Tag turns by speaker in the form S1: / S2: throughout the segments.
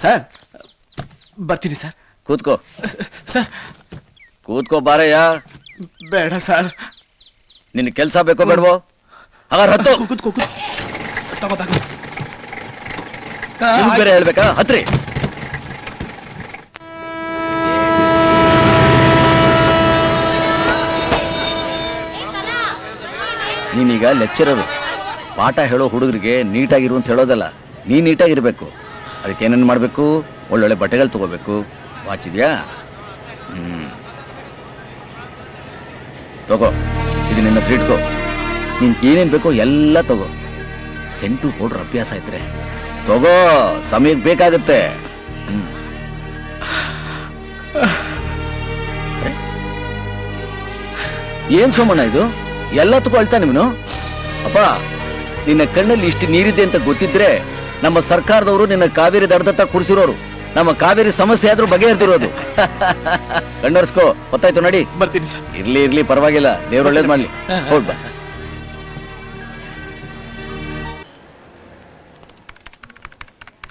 S1: Sir ಬರ್ತೀನಿ sir.
S2: ಕೂತ್ಕೋ
S1: sir.
S2: ಕೂತ್ಕೋ ಬಾರಯ್ಯ.
S1: ಬೇಡ ಸರ್.
S2: ನಿನ್ ಕೆಲ್ಸ ಬೇಕೋ ಬೇಡವೋ? ಹಾಗಾದ್ರೆ ಹತ್ತು.
S1: ಕೂತ್ಕೋ ತಗೋದಾಗ
S2: ಬೇರೆ ಹೇಳ್ಬೇಕಾ? ಹತ್ರಿ. ನೀನೀಗ ಲೆಕ್ಚರರು. ಪಾಠ ಹೇಳೋ ಹುಡುಗರಿಗೆ ನೀಟಾಗಿರು ಅಂತ ಹೇಳೋದಲ್ಲ, ನೀನ್ ನೀಟಾಗಿರ್ಬೇಕು. ಅದಕ್ಕೆ ಏನೇನು ಮಾಡಬೇಕು? ಒಳ್ಳೊಳ್ಳೆ ಬಟ್ಟೆಗಳು ತಗೋಬೇಕು. ವಾಚ್ ಇದೆಯಾ? ತಗೋ, ಇದು ನಿನ್ನ ಹತ್ರ ಇಟ್ಕೋ. ನೀನ್ ಏನೇನ್ ಬೇಕೋ ಎಲ್ಲ ತಗೋ. ಸೆಂಟು ಪೌಡ್ರ್ ಅಭ್ಯಾಸ ಇದ್ರೆ ತಗೋ, ಸಮಯಕ್ಕೆ ಬೇಕಾಗತ್ತೆ. ಏನ್ ಸೋಮಣ್ಣ ಇದು? ಎಲ್ಲ ತಗೊಳ್ತಾ ನಿಮ್ನು? ಅಪ್ಪ, ನಿನ್ನ ಕಣ್ಣಲ್ಲಿ ಇಷ್ಟು ನೀರಿದೆ ಅಂತ ಗೊತ್ತಿದ್ರೆ ನಮ್ಮ ಸರ್ಕಾರದವರು ನಿನ್ನ ಕಾವೇರಿ ದಡದತ್ತ ಕೂರಿಸಿರೋರು. ನಮ್ಮ ಕಾವೇರಿ ಸಮಸ್ಯೆ ಆದ್ರೂ ಬಗೆಹರಿದಿರೋದು. ಕಣ್ಣರ್ಸ್ಕೋ. ಗೊತ್ತಾಯ್ತು ನಡಿ.
S1: ಬರ್ತೀನಿ ಸರ್.
S2: ಇರ್ಲಿ ಪರವಾಗಿಲ್ಲ, ದೇವ್ರು ಒಳ್ಳೇದ್ ಮಾಡ್ಲಿ. ಹೋಗ್ಬಾ.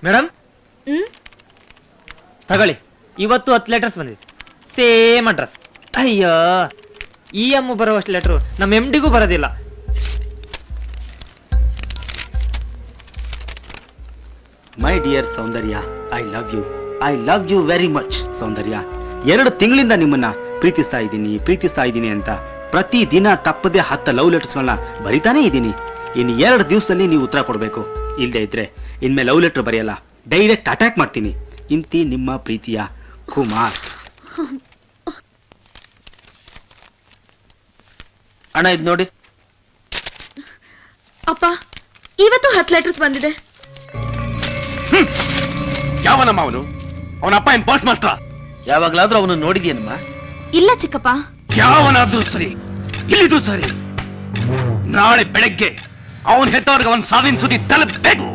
S3: ಮೇಡಮ್ ತಗೊಳ್ಳಿ, ಇವತ್ತು 10 ಲೆಟರ್ಸ್ ಬಂದಿದೆ, ಸೇಮ್ ಅಡ್ರೆಸ್. ಅಯ್ಯೋ, ಈ ಅಮ್ಮ ಬರುವಷ್ಟು ಲೆಟರ್ ನಮ್ಮ MD-ಗೂ ಬರೋದಿಲ್ಲ.
S4: My dear Soundarya, I love you very much. Soundarya, 2 ತಿಂಗಳಿಂದ ನಿಮ್ಮನ್ನ ಪ್ರೀತಿಸ್ತಾ ಇದ್ದೀನಿ ಅಂತ ಪ್ರತಿ ದಿನ ತಪ್ಪದೆ 10 ಲವ್ ಲೆಟರ್ಸ್ಗಳನ್ನ ಬರಿತಾನೇ ಇದ್ದೀನಿ. ಇನ್ನು 2 ದಿವಸದಲ್ಲಿ ನೀವು ಉತ್ತರ ಕೊಡಬೇಕು. ಇಲ್ಲದೆ ಇದ್ರೆ ಇನ್ಮೇಲೆ ಲವ್ ಲೆಟರ್ ಬರೆಯಲ್ಲ, ಡೈರೆಕ್ಟ್ ಅಟ್ಯಾಕ್ ಮಾಡ್ತೀನಿ. ಇಂತಿ ನಿಮ್ಮ ಪ್ರೀತಿಯ ಕುಮಾರ್.
S1: ಅಣ್ಣ ಇದು ನೋಡಿ.
S5: ಅಪ್ಪ, ಇವತ್ತು 10 ಲೆಟರ್ಸ್ ಬಂದಿದೆ.
S1: ಯಾವನಮ್ಮ ಅವನು? ಅವನಪ್ಪ ಏನ್ ಪೋಸ್ಟ್ ಮಾಸ್ಟ್ರ? ಯಾವಾಗ್ಲಾದ್ರೂ ಅವನು ನೋಡಿದ್ಯೇನಮ್ಮ?
S5: ಇಲ್ಲ ಚಿಕ್ಕಪ್ಪ.
S1: ಯಾವನಾದ್ರೂ ಸರಿ, ಇಲ್ಲಿದು ಸರಿ, ನಾಳೆ ಬೆಳಗ್ಗೆ ಅವನ್ ಹೆತ್ತವ್ರಿಗೆ ಅವನ್ ಸಾವಿನ ಸುದ್ದಿ ತಲುಪಬೇಕು.